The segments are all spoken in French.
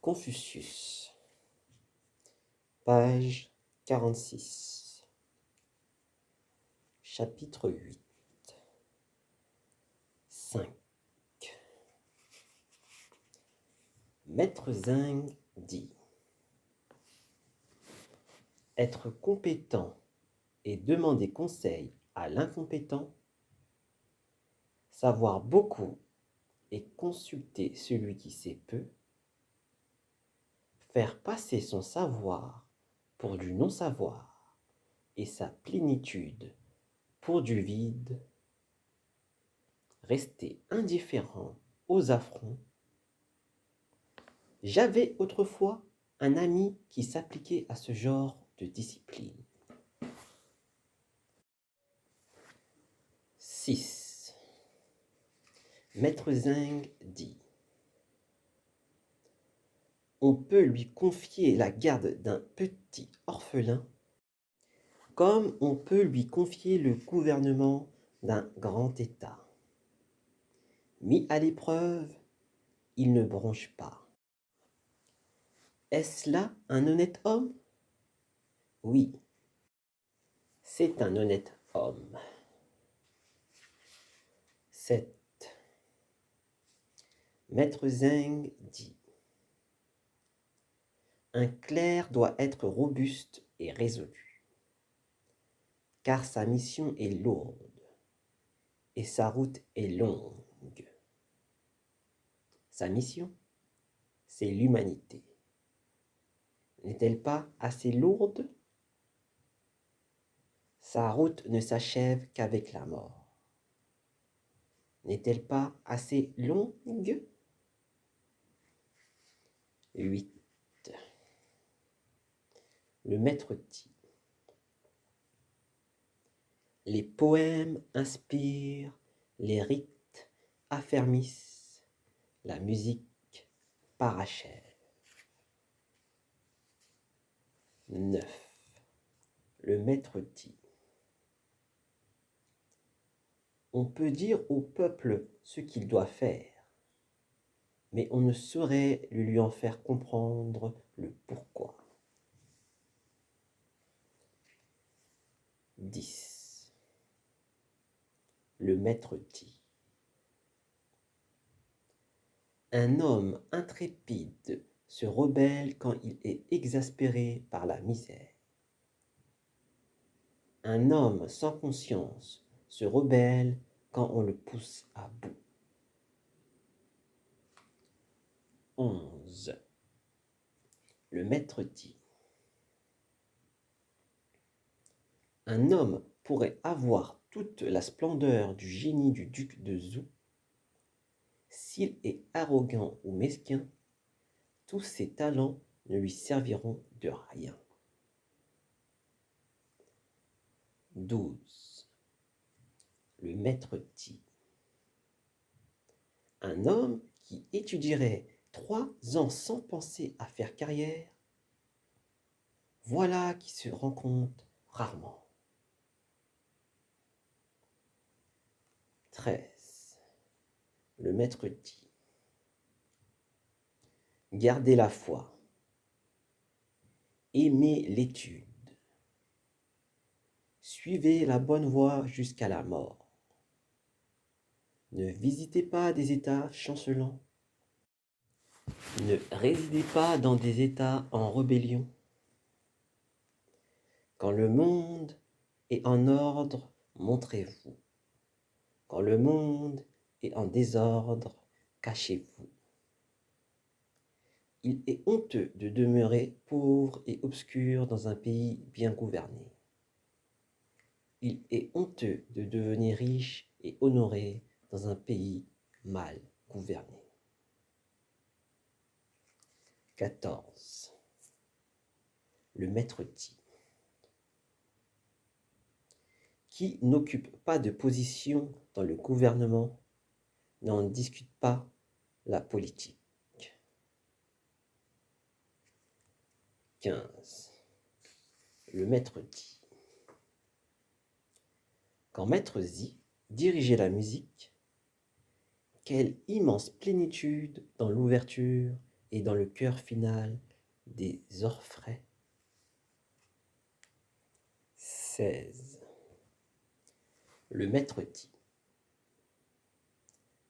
Confucius, page 46, chapitre 8, 5. Maître Zheng dit: être compétent et demander conseil à l'incompétent, savoir beaucoup et consulter celui qui sait peu, faire passer son savoir pour du non-savoir et sa plénitude pour du vide, rester indifférent aux affronts. J'avais autrefois un ami qui s'appliquait à ce genre de discipline. 6. Maître Zheng dit: on peut lui confier la garde d'un petit orphelin, comme on peut lui confier le gouvernement d'un grand État. Mis à l'épreuve, il ne bronche pas. Est-ce là un honnête homme? Oui, c'est un honnête homme. 7. Maître Zheng dit: un clerc doit être robuste et résolu, car sa mission est lourde et sa route est longue. Sa mission, c'est l'humanité. N'est-elle pas assez lourde? Sa route ne s'achève qu'avec la mort. N'est-elle pas assez longue? 8. Le maître dit: les poèmes inspirent, les rites affermissent, la musique parachève. 9. Le maître dit: on peut dire au peuple ce qu'il doit faire, mais on ne saurait lui en faire comprendre le pourquoi. 10. Le maître dit: un homme intrépide se rebelle quand il est exaspéré par la misère. Un homme sans conscience se rebelle quand on le pousse à bout. 11. Le maître dit: un homme pourrait avoir toute la splendeur du génie du duc de Zhou. S'il est arrogant ou mesquin, tous ses talents ne lui serviront de rien. 12. Le maître dit: un homme qui étudierait 3 ans sans penser à faire carrière, voilà qui se rencontre rarement. 13. Le maître dit: gardez la foi, aimez l'étude, suivez la bonne voie jusqu'à la mort. Ne visitez pas des états chancelants, ne résidez pas dans des états en rébellion. Quand le monde est en ordre, montrez-vous. Quand le monde est en désordre, cachez-vous. Il est honteux de demeurer pauvre et obscur dans un pays bien gouverné. Il est honteux de devenir riche et honoré dans un pays mal gouverné. 14. Le maître dit: qui n'occupe pas de position dans le gouvernement n'en discute pas la politique. 15. Le maître dit: quand maître Zi dirigeait la musique, quelle immense plénitude dans l'ouverture et dans le cœur final des orfraies. 16. Le maître dit: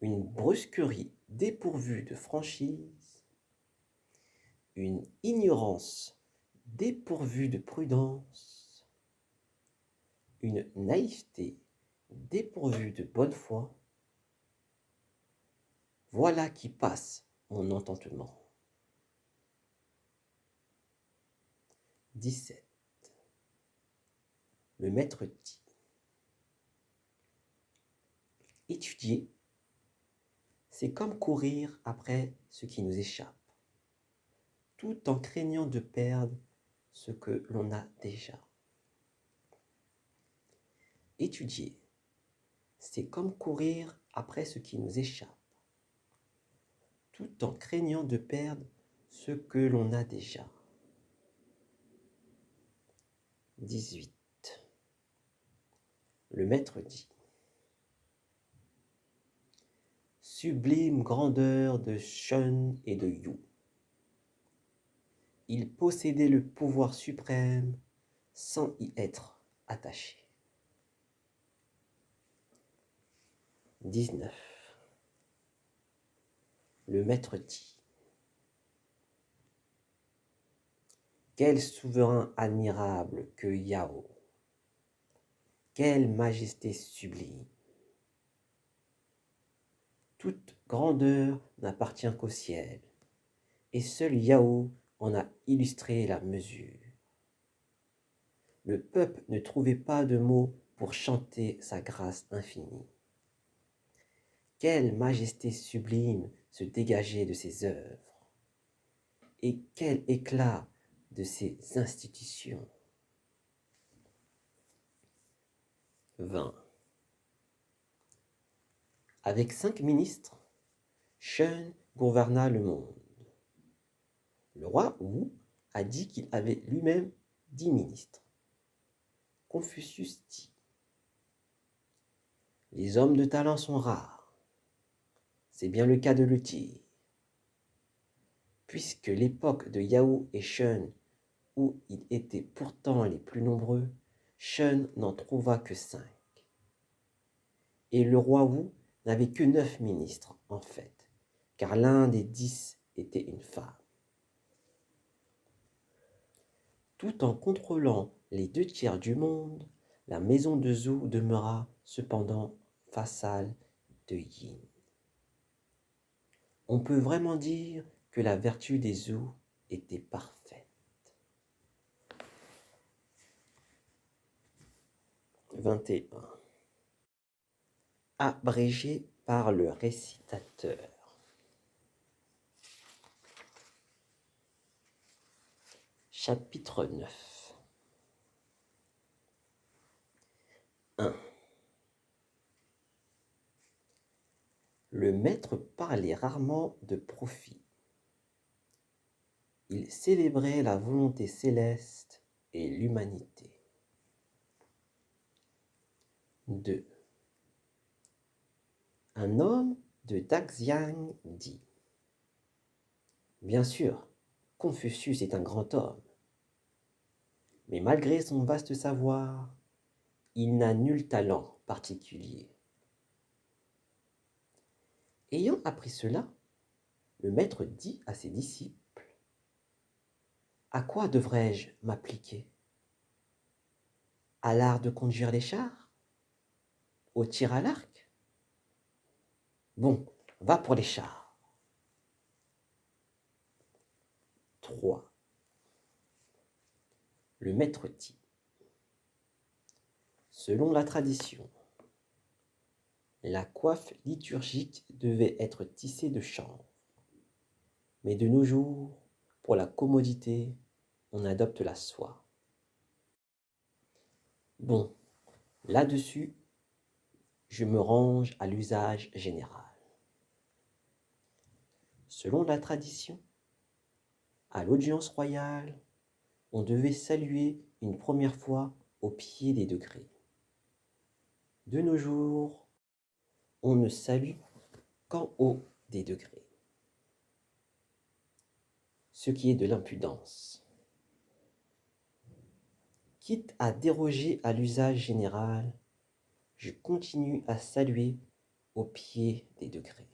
une brusquerie dépourvue de franchise, une ignorance dépourvue de prudence, une naïveté dépourvue de bonne foi, voilà qui passe mon entendement. 17. Le maître dit: étudier, c'est comme courir après ce qui nous échappe, tout en craignant de perdre ce que l'on a déjà. Étudier, c'est comme courir après ce qui nous échappe, tout en craignant de perdre ce que l'on a déjà. 18. Le maître dit: sublime grandeur de Shun et de Yu. Ils possédaient le pouvoir suprême sans y être attachés. 19. Le maître dit: quel souverain admirable que Yao! Quelle majesté sublime! Toute grandeur n'appartient qu'au ciel, et seul Yao en a illustré la mesure. Le peuple ne trouvait pas de mots pour chanter sa grâce infinie. Quelle majesté sublime se dégageait de ses œuvres, et quel éclat de ses institutions. 20. Avec 5 ministres, Shun gouverna le monde. Le roi Wu a dit qu'il avait lui-même 10 ministres. Confucius dit: les hommes de talent sont rares. C'est bien le cas de le dire. Puisque l'époque de Yao et Shun, où ils étaient pourtant les plus nombreux, Shun n'en trouva que 5. Et le roi Wu n'avait que 9 ministres, en fait, car l'un des 10 était une femme. Tout en contrôlant les 2/3 du monde, la maison de Zhou demeura cependant vassale de Yin. On peut vraiment dire que la vertu des Zhou était parfaite. 21. Abrégé par le récitateur. Chapitre 9. 1. Le maître parlait rarement de profit. Il célébrait la volonté céleste et l'humanité. 2. Un homme de Daxiang dit: bien sûr, Confucius est un grand homme, mais malgré son vaste savoir, il n'a nul talent particulier. Ayant appris cela, le maître dit à ses disciples: à quoi devrais-je m'appliquer? À l'art de conduire les chars? Au tir à l'arc? Bon, va pour les chars. 3. Le maître dit: selon la tradition, la coiffe liturgique devait être tissée de chanvre. Mais de nos jours, pour la commodité, on adopte la soie. Bon, là-dessus, je me range à l'usage général. Selon la tradition, à l'audience royale, on devait saluer une première fois au pied des degrés. De nos jours, on ne salue qu'en haut des degrés. ce qui est de l'impudence. Quitte à déroger à l'usage général, je continue à saluer au pied des degrés.